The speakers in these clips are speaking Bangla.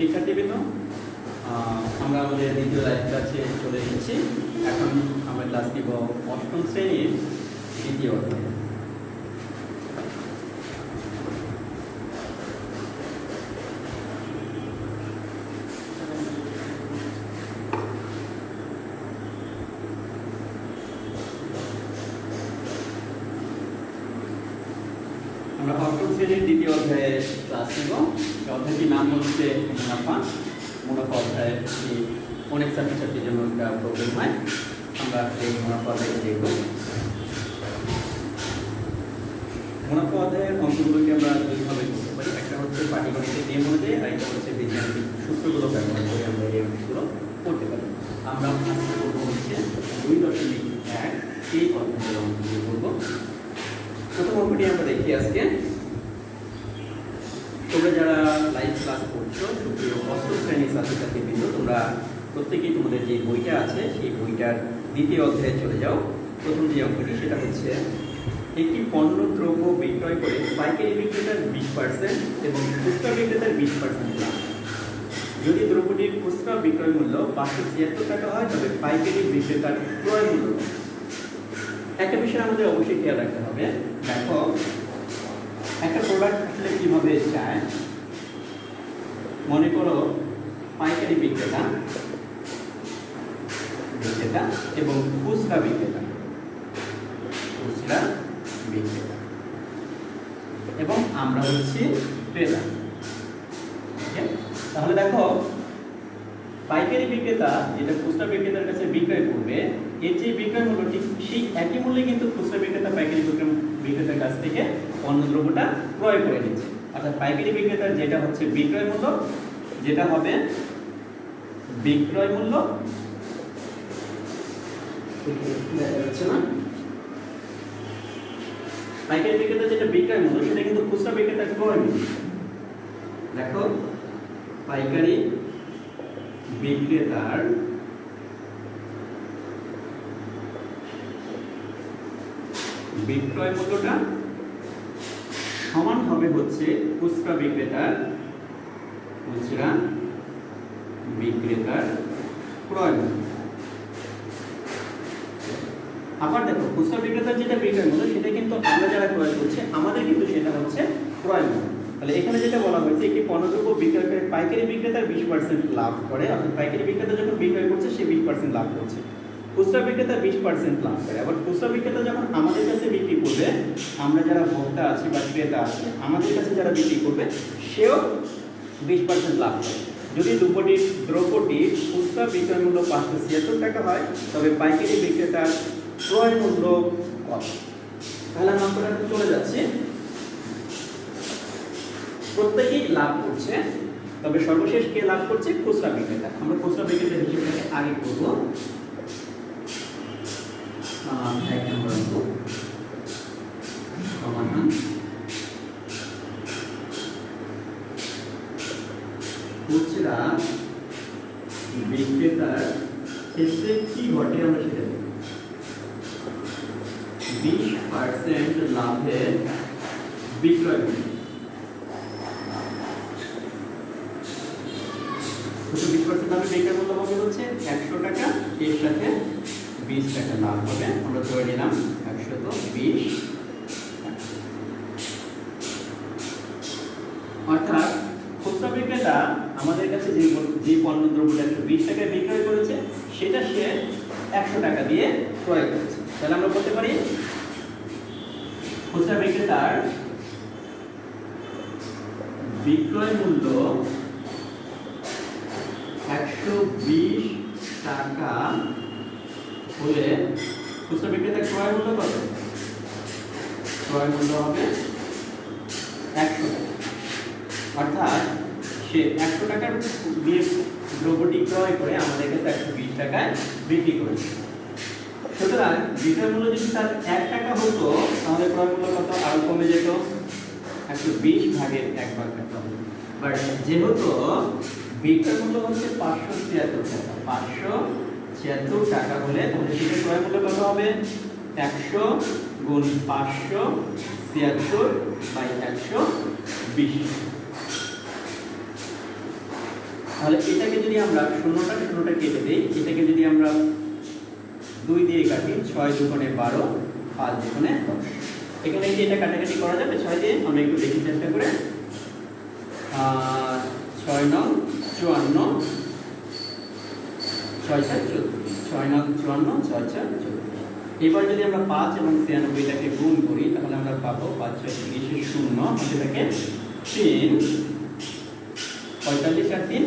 শিক্ষার্থীবৃন্দ, আমরা আমাদের দ্বিতীয় লাইভ ক্লাসে চলে এসেছি। এখন আমরা ক্লাস নিব অষ্টম শ্রেণীর দ্বিতীয় অধ্যায়। আমরা অষ্টম শ্রেণীর দ্বিতীয় অধ্যায়ে ক্লাস নিব। অধ্যায়টির নাম হচ্ছে মুনাফা। মুনাফা অধ্যায়ে অনেক ছাত্রছাত্রীর জন্য একটা প্রবলেম হয়। আমরা এই মুনাফা অধ্যায়টি দেখব। মুনাফা অধ্যায়ের অঙ্কগুলোকে আমরা দুইভাবে করতে পারি। একটা হচ্ছে পাটিগণিতের নিয়ম অনুযায়ী, আর একটা হচ্ছে বীজগাণিতিক সূত্রগুলো ব্যবহার করে আমরা এই অঙ্কগুলো করতে পারি। আমরা আজকে করবো হচ্ছে 2.1 এই অধ্যায়ের অঙ্কগুলো করবো। প্রথম অঙ্কটি আমরা দেখি আজকে। তোমরা যারা লাইভ ক্লাস করছো, সুপ্রিয় অষ্টম শ্রেণীর ছাত্রছাত্রীবৃন্দ, তোমরা প্রত্যেকেই তোমাদের যে বইটা আছে সেই বইটার দ্বিতীয় অধ্যায়ে চলে যাও। প্রথম যে অঙ্কটি সেটা হচ্ছে একটি পণ্য দ্রব্য বিক্রয় করে পাইকারি বিক্রেতার 20% এবং খুচরা বিক্রেতার 20% লাভ। যদি দ্রব্যটির খুচরা বিক্রয় মূল্য 576 টাকা হয়, তবে পাইকারি বিক্রেতার ক্রয় মূল্য। একটা বিষয় আমাদের অবশ্যই খেয়াল রাখতে হবে। দেখো, একটা প্রোডাক্ট আসলে কিভাবে চায়, মনে করো পাইকারি বিক্রেতা এবং খুচরা বিক্রেতা এবং আমরা হচ্ছি ক্রেতা। তাহলে দেখো, পাইকারি বিক্রেতা যেটা খুচরা বিক্রেতার কাছে বিক্রয় করবে, এর যে বিক্রয় মূল্য ঠিক সেই একই মূল্যে কিন্তু খুচরা বিক্রেতা পাইকারি বিক্রেতার কাছ থেকে পণ্য দ্রব্যটা ক্রয় করে নিচ্ছে। অর্থাৎ পাইকারি বিক্রেতার যেটা হচ্ছে বিক্রয় মূল্য, যেটা হবে বিক্রয় মূল্য, পাইকারি বিক্রেতার যেটা বিক্রয় মূল্য সেটা কিন্তু খুচরা বিক্রেতার ক্রয় মূল্য। দেখো, পাইকারি বিক্রেতার বিক্রয় মূল্যটা সমান হবে হচ্ছে খুচরা বিক্রেতার ক্রয় মূল্য। আবার দেখো, খুচরা বিক্রেতার যেটা বিক্রয় মূল্য সেটা কিন্তু আমরা যারা ক্রয় করছি আমাদের কিন্তু সেটা হচ্ছে ক্রয় মূল্য। তাহলে এখানে যেটা বলা হয়েছে, একটি পণ্যদ্রব্য বিক্রয় করে পাইকারি বিক্রেতার 20% লাভ করে। অর্থাৎ পাইকারি বিক্রেতা যখন বিক্রয় করছে সে 20% লাভ করছে, খুচরা বিক্রেতা 20% লাভ করে। আবার খুচরা বিক্রেতা যখন আমাদের কাছে বিক্রি করবে, আমরা যারা ভোক্তা আছি বা ক্রেতা আছি, আমাদের কাছে যারা বিক্রি করবে সেও 20% লাভ করে। যদি দ্রব্যটি খুচরা বিক্রয় মূল্য 576 টাকা হয়, তবে পাইকারি বিক্রেতার ক্রয় মূল্য কত? তাহলে আমরা চলে যাচ্ছি। প্রত্যেকেই লাভ করছে, তবে সর্বশেষ কে লাভ করছে? খুচরা বিক্রেতা। আমরা খুচরা বিক্রেতার হিসেবটাকে আগে করব। খুচরা বিক্রেতার ক্ষেত্রে কি ঘটে আমরা সেটা দেখব। 20% লাভের বিক্রয় মূল্য, 20% লাভের বিক্রয় মূল্য হবে হচ্ছে 100 টাকা। এর সাথে 20 টাকা লাভ হবে, আমরা ধরে নিলাম 120। অর্থাৎ খুচরা বিক্রেতা আমাদের কাছে যে পণ্য দ্রব্যটা 120 টাকায় বিক্রয় করেছে সেটা সে 100 টাকা দিয়ে ক্রয় করেছে। তাহলে আমরা বলতে পারি খুচরা বিক্রেতার বিক্রয় মূল্য 120 টাকা হলে খুচরা বিক্রেতার ক্রয় মূল্য কত? ক্রয় মূল্য হবে 100 টাকা। অর্থাৎ সে 100 টাকার দিয়ে দ্রব্যটি ক্রয় করে আমাদের কাছে 120 টাকায় বিক্রি করেছে। সুতরাং বিক্রয় মূল্য যদি তার 1 টাকা হতো, তাহলে ক্রয় মূল্য কত? আরো কমে যেত, 120 ভাগের 1 ভাগ করতে হবে। বাট যেহেতু বিক্রয় মূল্য হচ্ছে 576 টাকা, 576 টাকা হলে তাহলে সেটা ক্রয় মূল্য কত হবে? 100 গুণ 576/120। তাহলে এটাকে যদি আমরা শূন্যটা কেটে দিই, এটাকে যদি আমরা 2 দিয়ে কাটি, 6 দুগুণে 12, 5 দুগুণে 10। এখানে কি এটা কাটাকাটি করা যাবে 6 দিয়ে? আমরা একটু দেখি চেষ্টা করে। 6 নং 54, 6 4 14, 6 নং 54, 6 4 14। এবার যদি আমরা 5 এবং 93টাকে গুণ করি তাহলে আমরা পাবো 5 6 30 শূন্য, হাতে থাকে 3, 45 আর 3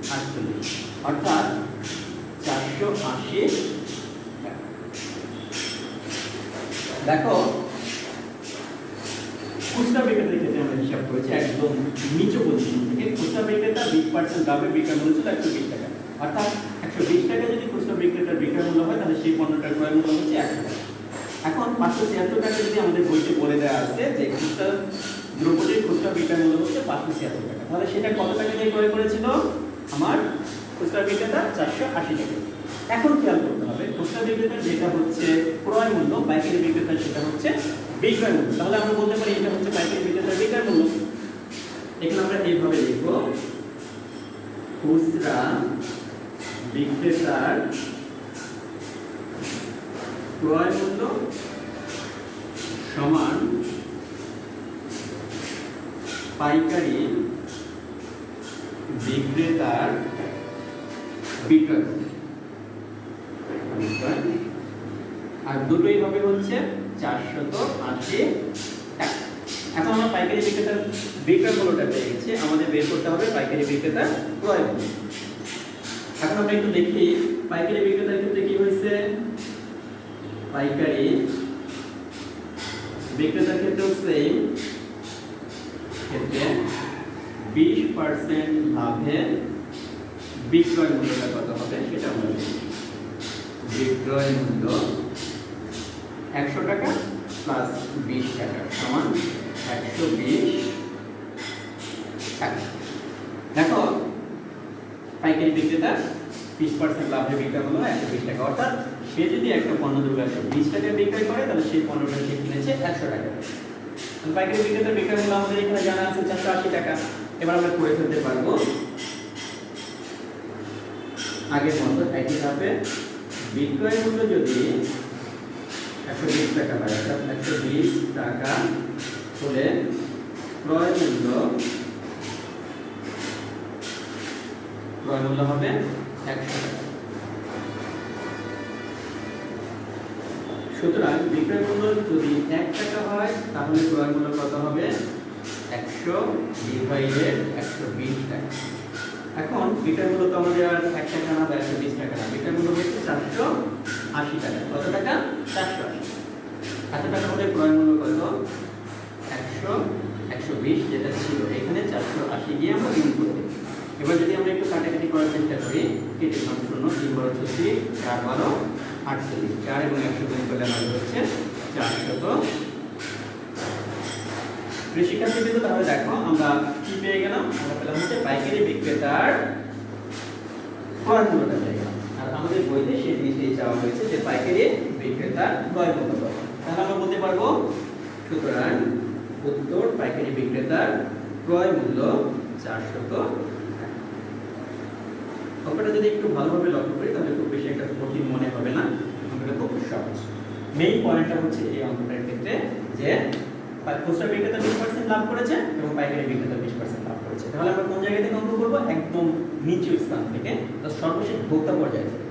48, অর্থাৎ 480 টাকা। দেখো খুচরা বিক্রেতার ক্ষেত্রে আমরা হিসাব করেছি একদম নিচু পজিশন থেকে। খুচরা বিক্রেতা 20% লাভে বিক্রয় মূল্য ছিল 120 টাকা, অর্থাৎ 120 টাকা যদি খুচরা বিক্রেতার বিক্রয় মূল্য হয় তাহলে সেই পণ্যটার ক্রয় মূল্য হচ্ছে 100 টাকা। এখন 576 টাকা যদি আমাদের বইতে বলে দেওয়া আছে যে খুচরা দ্রব্যটির খুচরা বিক্রয় মূল্য হচ্ছে 576 টাকা, তাহলে সেটা কত টাকা দিয়ে ক্রয় করেছিল আমার খুচরা বিক্রেতা? 480 টাকা। এখন খেয়াল করতে হবে খুচরা বিক্রেতার যেটা হচ্ছে ক্রয় মূল্য, পাইকারি বিক্রেতার সেটা হচ্ছে বিক্রয় মূল্য। তাহলে আমরা বলতে পারি এটা হচ্ছে পাইকারি বিক্রেতার বিক্রয় মূল্য। এখানে আমরা এইভাবে লিখব, খুচরা বিক্রেতার ক্রয় মূল্য সমান পাইকারি বিক্রেতার বিক্রয় মূল্য। আর দুটোই হবে হচ্ছে 480 টাকা। এখন আমরা পাইকারি বিক্রেতার বিক্রয় মূল্যটা পেয়ে গেছি, আমাদের বের করতে হবে পাইকারি বিক্রেতার ক্রয় মূল্য। এখন আমরা একটু দেখি পাইকারি বিক্রেতার ক্ষেত্রে কি হয়েছে। পাইকারি বিক্রেতার ক্ষেত্রেও সেম, ক্ষেত্রে 20% লাভে বিক্রয় মূল্যটা কত হবে সেটা আমরা দেখি। বিক্রয় মূল্য 100 টাকা প্লাস 20 টাকা সমান 120 টাকা। দেখো পাইকারি বিক্রেতার 20% লাভে বিক্রয় মূল্য 120 টাকা, অর্থাৎ সে যদি একটা পণ্য দ্রব্য 120 টাকায় বিক্রয় করে তাহলে সেই পণ্যটা সে কিনেছে 100 টাকা। পাইকারি বিক্রেতার বিক্রয় মূল্য আমাদের এখানে জানা আছে 480 টাকা। এবার আমরা করে ফেলতে পারবো আগের মতো একইভাবে। বিক্রয় মূল্য যদি 120 টাকা হয়, অর্থাৎ 120 টাকা হলে ক্রয় মূল্য হবে 100 টাকা। সুতরাং বিক্রয় মূল্য যদি 1 টাকা হয় তাহলে ক্রয় মূল্য কত হবে? 100 ডিভাইডেড 120 টাকা। এখন বিক্রয় মূল্য তো আমাদের আর 1 টাকা না বা 120 টাকা না, বিক্রয় মূল্য হচ্ছে 480 টাকা। কত টাকা? 480। এত টাকা হলে ক্রয় মূল্য কত? 100 120 যেটা ছিল এখানে 480 দিয়ে আমরা গুণ করব। এবার যদি আমরা একটু কাটাকাটি করার চেষ্টা করি, কেটে নাম 0 3 বড় 36 4 12 48, 4 এবং 100 গুণ করলে আমাদের হচ্ছে 400। শিক্ষার্থীবৃন্দ তাহলে দেখো আমরা কি পেয়ে গেলাম? আমরা পেলাম হচ্ছে পাইকারি বিক্রেতার ক্রয় মূল্যটা পেয়ে গেলাম। আর আমাদের বইতে সেই জিনিসটাই চাওয়া হয়েছে যে পাইকারি বিক্রেতার ক্রয় মূল্য কত। তাহলে আমরা বলতে পারবো সুতরাং উত্তর পাইকারি বিক্রেতার ক্রয় মূল্য 400 টাকা। অঙ্কটা যদি একটু ভালোভাবে লক্ষ্য করি তাহলে খুব বেশি একটা কঠিন মনে হবে না, অঙ্কটা খুব সহজ। মেইন পয়েন্টটা হচ্ছে এই অঙ্কটার ক্ষেত্রে যে খুচরা বিক্রেতা 20% লাভ করেছে এবং পাইকারি বিক্রেতা 20% লাভ করেছে। তাহলে আমরা কোন জায়গা থেকে অঙ্ক করব? একদম নিচু স্থান থেকে, তো সর্বশেষ ভোক্তা পর্যায়ে থেকে।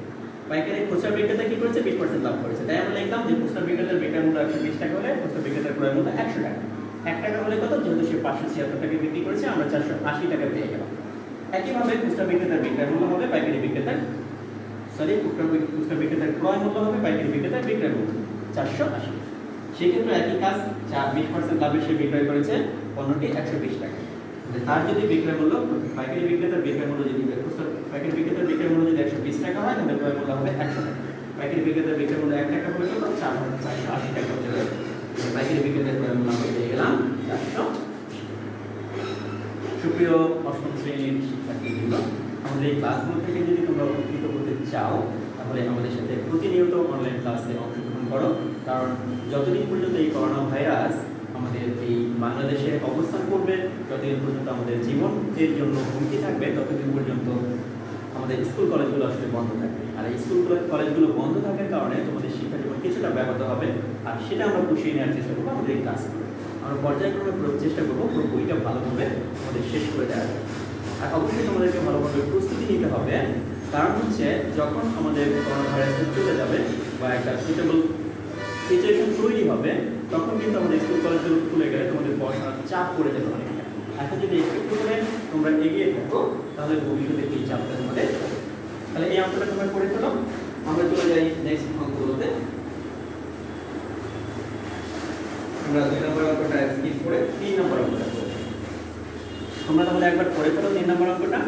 পাইকারি খুচরা বিক্রেতা কি করেছে? 20% লাভ করেছে। তাই আমরা লিখলাম যে খুচরা বিক্রেতার বিক্রয় মূল্য 120 টাকা হলে খুচরা বিক্রেতার ক্রয় মূল্য 100 টাকা। 1 টাকা হলে কত? যেহেতু সে 576 টাকা বিক্রি করেছে আমরা 480 টাকা পেয়ে গেলাম। একইভাবে খুচরা বিক্রেতার বিক্রয় মূল্য হবে পাইকারি বিক্রেতার খুচরা বিক্রেতার ক্রয় মূল্য হবে পাইকারি বিক্রেতার বিক্রয় মূল্য 480। সেক্ষেত্রে একই কাজ, 20% লাভে সে বিক্রয় করেছে পণ্যটি 120 টাকা। তার যদি বিক্রয় মূল্য পাইকারি বিক্রেতার বিক্রয় মূল্য যদি পাইকারি বিক্রেতার বিক্রয় মূল্য যদি 120 টাকা হয় তাহলে ক্রয় মূল্য হবে 100 টাকা। পাইকারি বিক্রেতার বিক্রয় মূল্য 1 টাকা হলে কত? 480 টাকা হতে হবে। পাইকারি বিক্রেতার ক্রয় মূল্য আমরা পেয়ে গেলাম 400। সুপ্রিয় অষ্টম শ্রেণীর শিক্ষার্থীবৃন্দ, আমাদের এই ক্লাসগুলো থেকে যদি তোমরা উপকৃত হতে চাও তাহলে আমাদের সাথে প্রতিনিয়ত অনলাইন ক্লাসে অংশগ্রহণ করো। কারণ যতদিন পর্যন্ত এই করোনা ভাইরাস আমাদের এই বাংলাদেশে অবস্থান করবে, যতদিন পর্যন্ত আমাদের জীবনের জন্য হুমকি থাকবে, ততদিন পর্যন্ত আমাদের স্কুল কলেজগুলো আসলে বন্ধ থাকে। আর এই স্কুল কলেজগুলো বন্ধ থাকার কারণে তোমাদের শিক্ষা জীবন কিছুটা ব্যাহত হবে, আর সেটা আমরা পুষিয়ে নেওয়ার চেষ্টা করবো আমাদের এই ক্লাস করে। আমরা পর্যায়ক্রমে চেষ্টা করবো পুরো বইটা ভালোভাবে আমাদের শেষ করে দেওয়া। আর অবশ্যই তোমাদেরকে ভালোভাবে প্রস্তুতি নিতে হবে, কারণ হচ্ছে যখন আমাদের করোনা ভাইরাস চলে যাবে বা একটা সুইটেবল সিচুয়েশন তৈরি হবে, তখন কিন্তু আমাদের স্কুল কলেজগুলো খুলে গেলে তোমাদের পড়াশোনার চাপ পড়ে যাবে অনেকটা। এখন যদি একটু করে তোমরা এগিয়ে থাকো, তাহলে ভবিষ্যতে এই চাপটা তোমাদের। তাহলে এই অঙ্কটা তোমরা করে ফেলো। আমরা চলে যাই নেক্সট অঙ্কগুলোতে। আমরা 2 নম্বর অঙ্কটা স্কিপ করে 3 নম্বর অঙ্কটা করব। তোমরা তাহলে একবার করে ফেলো 3 নম্বর অঙ্কটা।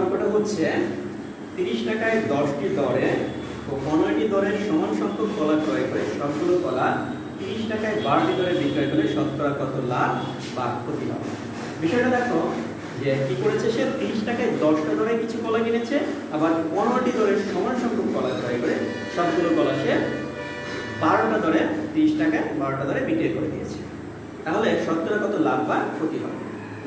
অঙ্কটা হচ্ছে 30 টাকায় 10টি দরে ও 15টি দরের সমান সংখ্যক কলা ক্রয় করে সবগুলো কলা 30 টাকায় 12টি দরে বিক্রয় করে শতকরা কত লাভ বা ক্ষতি হবে। বিষয়টা দেখো যে কি করেছে, সে 30 টাকায় 10টা দরে কিছু কলা কিনেছে, আবার 15টি দরের সমান সংখ্যক কলা ক্রয় করে সবগুলো কলা সে 12টা দরে 30 টাকায় 12টা দরে বিক্রয় করে দিয়েছে। তাহলে শতকরা কত লাভ বা ক্ষতি হবে।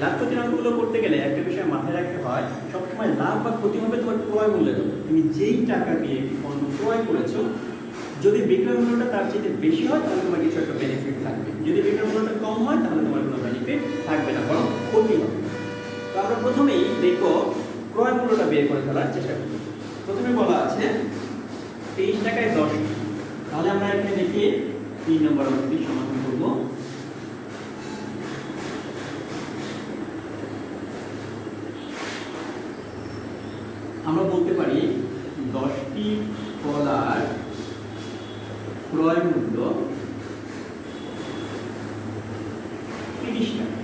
লাভ ক্ষতির অঙ্কগুলো করতে গেলে একটা বিষয় মাথায় রাখতে হয়, সবসময় লাভ বা ক্ষতি হবে তোমার ক্রয় মূল্যের উপর। তুমি যেই টাকা দিয়ে পণ্য ক্রয় করেছো, যদি বিক্রয় মূল্যটা তার চেয়ে বেশি হয় তাহলে তোমার কিছু একটা বেনিফিট থাকবে, যদি বিক্রয় মূল্যটা কম হয় তাহলে তোমার কোনো বেনিফিট থাকবে না, বরং ক্ষতি হবে। তো আমরা প্রথমেই দেখো ক্রয় মূল্যটা বের করে ফেলার চেষ্টা করি। প্রথমে বলা আছে 30 টাকায় 10, তাহলে আমরা এখানে দেখি 3 নম্বর অঙ্কটি সমাধান করব। আমরা বলতে পারি 10টি কলার ক্রয় মূল্য 30 টাকা,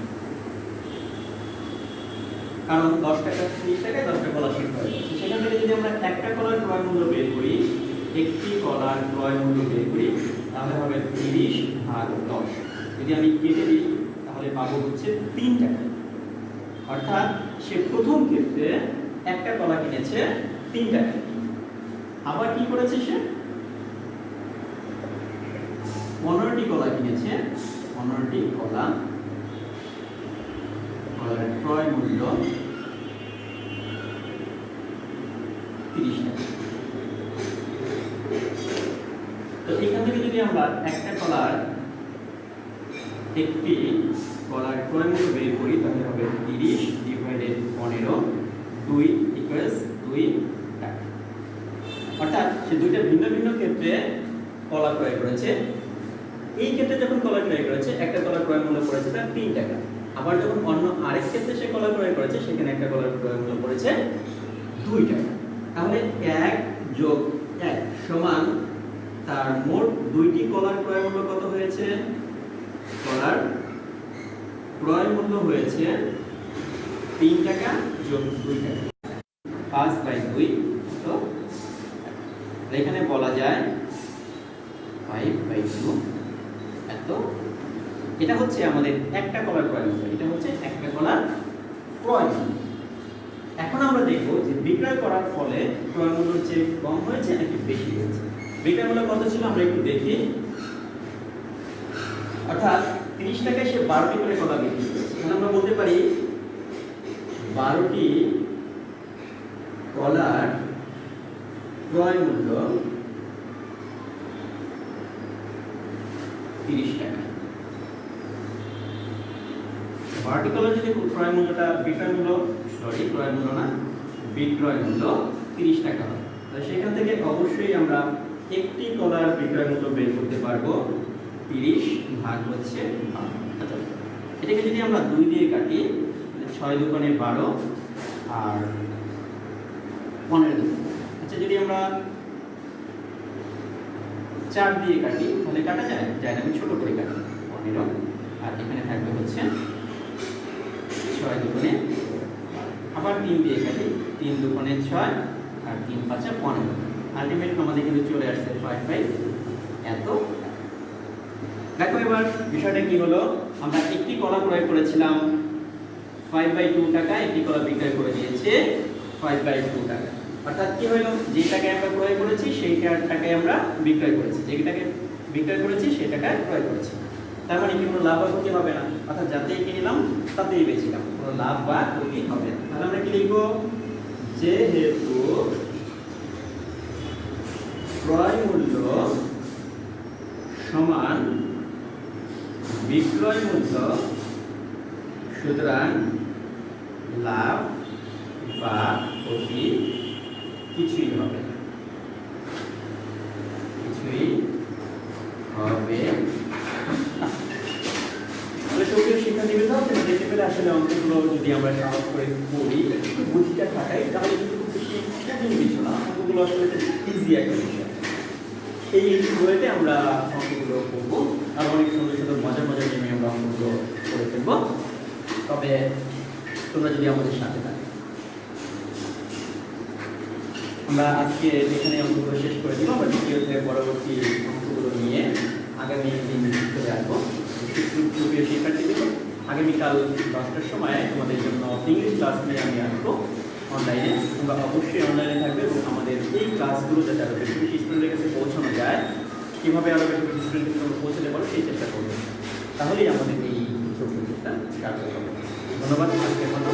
কারণ 10 টাকা 30 টাকায় 10টা কলা শেষ হয়ে যাচ্ছে। সেখান থেকে যদি আমরা একটা কলার ক্রয় মূল্য বের করি, একটি কলার ক্রয় মূল্য বের করি, তাহলে হবে 30 ভাগ 10। যদি আমি কেটে দিই তাহলে পাবো হচ্ছে 3 টাকা। অর্থাৎ সে প্রথম ক্ষেত্রে একটা কলা কিনেছে 3 টাকা, আবার কি করেছে সে 15টি কলা কিনেছে, 15টি কলার ক্রয় মূল্য 30 টাকা। তো এখান থেকে যদি আমরা একটি কলার ক্রয় মূল্য বের করি, তাহলে হবে 30 ডিভাইডেড 15, 2 ইকুয়ালস 2 টাকা। অর্থাৎ সে দুইটা ভিন্ন ভিন্ন ক্ষেত্রে কলা ক্রয় করেছে। এই ক্ষেত্রে যখন কলা ক্রয় করেছে, একটা কলার ক্রয় মূল্য পড়েছে তার 3 টাকা। আবার যখন অন্য আরেক ক্ষেত্রে সে কলা ক্রয় করেছে, সেখানে একটা কলার ক্রয় মূল্য পড়েছে 2 টাকা। তাহলে 1 যোগ 1 সমান তার মোট 2টি কলার ক্রয় মূল্য কত হয়েছে? কলার ক্রয় মূল্য হয়েছে 3 টাকা যোগ 2 টাকা, 5/2। তো এখানে বলা যায় 5/2 এত। এটা হচ্ছে আমাদের একটা কলার ক্রয় মূল্য, এটা হচ্ছে একটা কলার ক্রয় মূল্য। এখন আমরা দেখব যে বিক্রয় করার ফলে ক্রয় মূল্য চেয়ে কম হয়েছে নাকি বেশি হয়েছে। বিক্রয় মূল্য কত ছিল আমরা একটু দেখি। অর্থাৎ 30 টাকায় সে 12টি করে কলা বিক্রি করেছে। এখন আমরা বলতে পারি 12টি কলার ক্রয় মূল্য 30 টাকা। 12টি কলার যদি ক্রয় মূল্যটা বিক্রয় মূল্য না, বিক্রয় মূল্য 30 টাকা হয়, তাহলে সেখান থেকে অবশ্যই আমরা একটি কলার বিক্রয় মূল্য বের করতে পারবো 30 ভাগ হচ্ছে 12। আচ্ছা, এটাকে যদি আমরা 2 দিয়ে কাটি, 6 দুগুণে 12 আর 15। আচ্ছা, যদি আমরা 4 দিয়ে কাটি তাহলে কাটা যায় না, আমি ছোট করে কাটি 15, আর এখানে থাকবে হচ্ছে 6 দুগুণে, আবার 3 দিয়ে কাটি, 3 দুগুণে 6 আর 3 5 15। আলটিমেটলি আমাদের কিন্তু চলে আসছে 5 এত। দেখো এবার বিষয়টা কি হলো, আমরা একটি কলা ক্রয় করেছিলাম 5/2 টাকা, একটি কলা বিক্রয় করে দিয়েছে 5/2 টাকা। অর্থাৎ কি হলো, যে টাকায় আমরা ক্রয় করেছি সেই টাকায় আমরা বিক্রয় করেছি, যে টাকায় বিক্রয় করেছি সেই টাকায় ক্রয় করেছি। তার মানে কি কোনো লাভ বা ক্ষতি হবে না, অর্থাৎ যাতেই কিনলাম তাতেই বেচলাম, কোনো লাভ বা ক্ষতি হবে না। তাহলে আমরা কি লিখবো, যেহেতু ক্রয় মূল্য সমান বিক্রয় মূল্য, সুতরাং লাভ বা ক্ষতি কিছুই হবে না, কিছুই হবে না। তাহলে সুপ্রিয় শিক্ষার্থীবৃন্দ, আপনারা দেখতে পেলে আসলে অঙ্কগুলো যদি আমরা সহজ করে পড়ি, একটু বুদ্ধিটা খাটাই, তাহলে কিন্তু খুব বেশি কঠিন কিছু না, অঙ্কগুলো আসলে ইজি একটা বিষয়। এই বইতে আমরা অঙ্কগুলো করবো, আর অনেক সুন্দর সুন্দর মজার মজার নিয়ে আমরা অঙ্কগুলো করে ফেলবো, তবে তোমরা যদি আমাদের সাথে থাকো। আমরা আজকে এখানে অঙ্কগুলো শেষ করে দিব, আমরা দ্বিতীয়তে পরবর্তী অঙ্কগুলো নিয়ে আগামী দিন চলে আসবো। সুপ্রিয় শিক্ষার্থীদের, আগামীকাল 10টার সময় তোমাদের জন্য ইংলিশ ক্লাস নিয়ে আমি আসবো অনলাইনে। তোমরা অবশ্যই অনলাইনে থাকবে এবং আমাদের এই ক্লাসগুলো যাতে আরও বেশি বেশি স্টুডেন্টের কাছে পৌঁছানো যায়, কীভাবে আরও বেশি বেশি স্টুডেন্টের কাছে পৌঁছাতে পারো সেই চেষ্টা করবে, তাহলেই আমাদের এই প্রকল্পটা কার্যকর হবে। ধন্যবাদ, আজকের মতো।